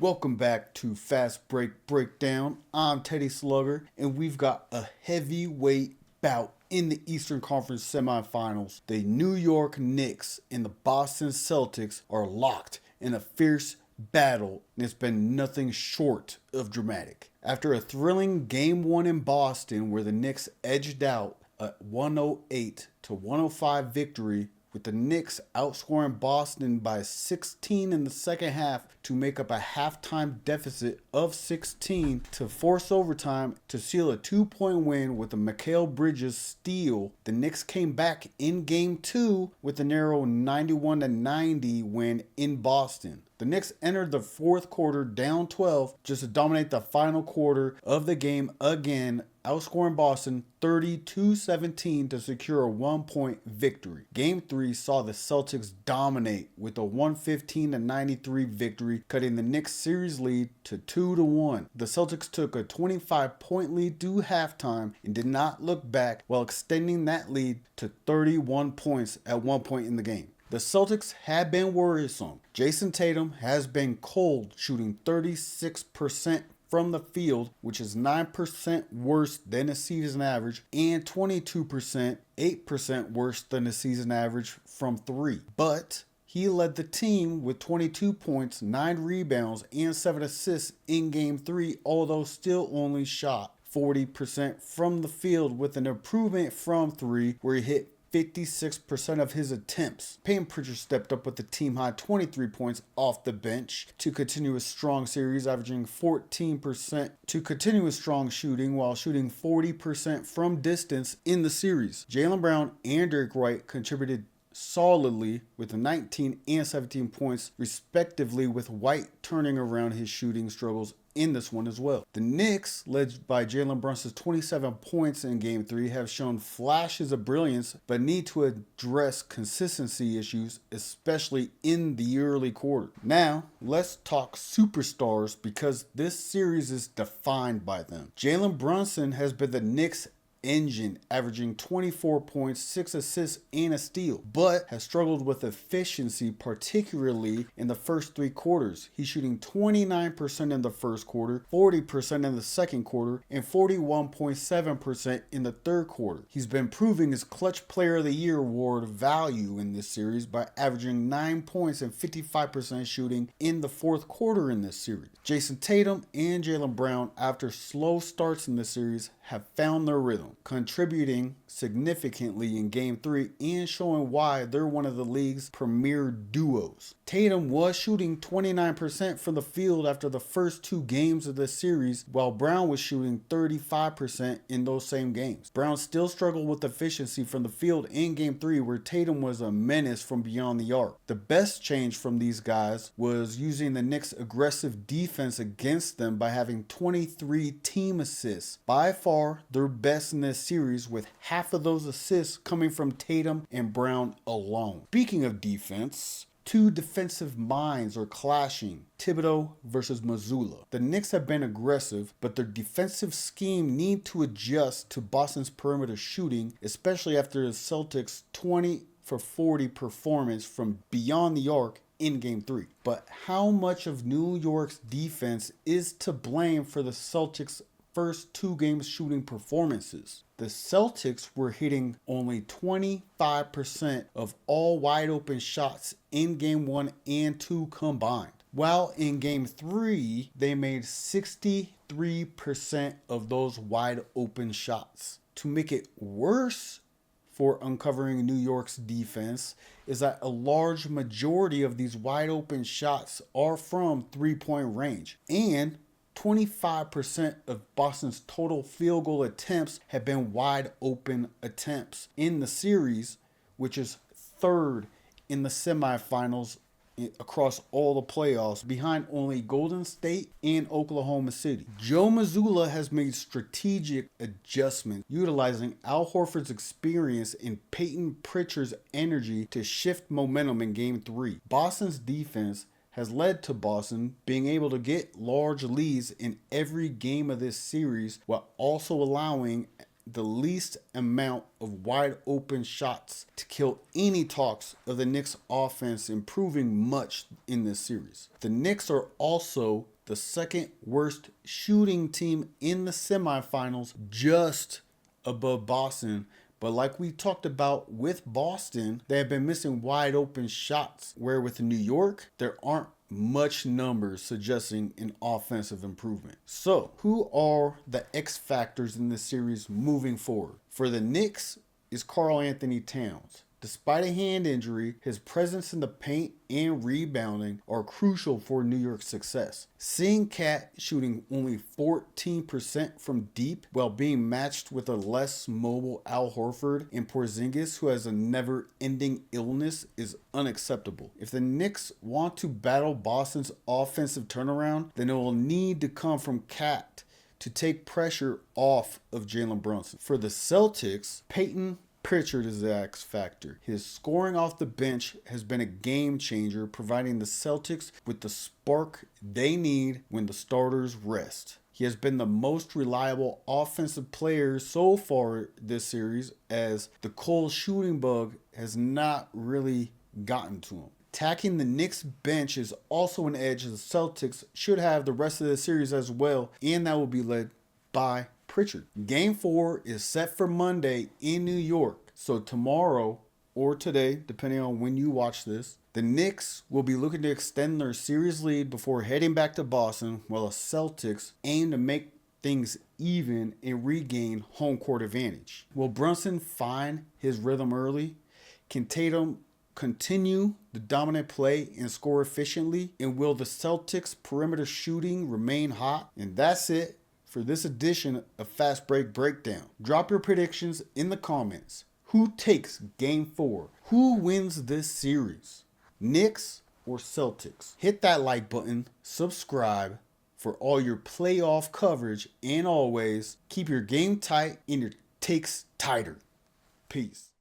Welcome back to Fast Break Breakdown. I'm Teddy Slugger, and we've got a heavyweight bout in the Eastern Conference semifinals. The New York Knicks and the Boston Celtics are locked in a fierce battle, and it's been nothing short of dramatic. After a thrilling Game 1 in Boston where the Knicks edged out a 108-105 victory, with the Knicks outscoring Boston by 16 in the second half to make up a halftime deficit of 16 to force overtime to seal a 2-point win with a Mikal Bridges steal. The Knicks came back in Game 2 with a narrow 91-90 win in Boston. The Knicks entered the fourth quarter down 12 just to dominate the final quarter of the game again, outscoring Boston 32-17 to secure a 1-point victory. Game 3 saw the Celtics dominate with a 115-93 victory, cutting the Knicks series lead to 2-1. The Celtics took a 25-point lead through halftime and did not look back while extending that lead to 31 points at one point in the game. The Celtics have been worrisome. Jason Tatum has been cold, shooting 36% from the field, which is 9% worse than the season average, and 22%, 8% worse than the season average from three. But he led the team with 22 points, 9 rebounds, and 7 assists in Game 3, although still only shot 40% from the field, with an improvement from 3 where he hit 56% of his attempts. Peyton Pritchard stepped up with the team high 23 points off the bench to continue a strong series, averaging 14% to continue a strong shooting while shooting 40% from distance in the series. Jalen Brown and Derek White contributed solidly with 19 and 17 points respectively, with White turning around his shooting struggles in this one as well. The Knicks, led by Jalen Brunson's 27 points in Game 3, have shown flashes of brilliance but need to address consistency issues, especially in the early quarter. Now, let's talk superstars, because this series is defined by them. Jalen Brunson has been the Knicks' engine, averaging 24 points, 6 assists, and a steal, but has struggled with efficiency, particularly in the first 3 quarters. He's shooting 29% in the first quarter, 40% in the second quarter, and 41.7% in the third quarter. He's been proving his Clutch Player of the Year award value in this series by averaging 9 points and 55% shooting in the fourth quarter in this series. Jason Tatum and Jalen Brown, after slow starts in this series, have found their rhythm, contributing significantly in Game 3 and showing why they're one of the league's premier duos. Tatum was shooting 29% from the field after the first 2 games of the series, while Brown was shooting 35% in those same games. Brown still struggled with efficiency from the field in Game 3, where Tatum was a menace from beyond the arc. The best change from these guys was using the Knicks' aggressive defense against them by having 23 team assists, by far their best in this series, with half of those assists coming from Tatum and Brown alone. Speaking of defense, 2 defensive minds are clashing: Thibodeau versus Mazzulla. The Knicks have been aggressive, but their defensive scheme need to adjust to Boston's perimeter shooting, especially after the Celtics' 20 for 40 performance from beyond the arc in Game 3. But how much of New York's defense is to blame for the Celtics' first 2 games shooting performances? The Celtics were hitting only 25% of all wide open shots in Game 1 and 2 combined, while in Game 3 they made 63% of those wide open shots. To make it worse for uncovering New York's defense is that a large majority of these wide open shots are from 3-point range, and 25% of Boston's total field goal attempts have been wide open attempts in the series, which is 3rd in the semifinals across all the playoffs, behind only Golden State and Oklahoma City. Joe Mazzulla has made strategic adjustments, utilizing Al Horford's experience and Peyton Pritchard's energy to shift momentum in Game 3. Boston's defense has led to Boston being able to get large leads in every game of this series, while also allowing the least amount of wide open shots to kill any talks of the Knicks offense improving much in this series. The Knicks are also the second worst shooting team in the semifinals, just above Boston. But like we talked about with Boston, they have been missing wide open shots, where with New York, there aren't much numbers suggesting an offensive improvement. So, who are the X factors in this series moving forward? For the Knicks is Karl Anthony Towns. Despite a hand injury, his presence in the paint and rebounding are crucial for New York's success. Seeing Cat shooting only 14% from deep while being matched with a less mobile Al Horford and Porzingis, who has a never-ending illness, is unacceptable. If the Knicks want to battle Boston's offensive turnaround, then it will need to come from Cat to take pressure off of Jalen Brunson. For the Celtics, Peyton Pritchard is the X factor. His scoring off the bench has been a game changer, providing the Celtics with the spark they need when the starters rest. He has been the most reliable offensive player so far this series, as the cold shooting bug has not really gotten to him. Attacking the Knicks bench is also an edge the Celtics should have the rest of the series as well, and that will be led by Pritchard. Game 4 is set for Monday in New York. So tomorrow or today, depending on when you watch this, the Knicks will be looking to extend their series lead before heading back to Boston, while the Celtics aim to make things even and regain home court advantage. Will Brunson find his rhythm early? Can Tatum continue the dominant play and score efficiently? And will the Celtics' perimeter shooting remain hot? And that's it for this edition of Fast Break Breakdown. Drop your predictions in the comments. Who takes Game 4? Who wins this series? Knicks or Celtics? Hit that like button, subscribe for all your playoff coverage, and always keep your game tight and your takes tighter. Peace.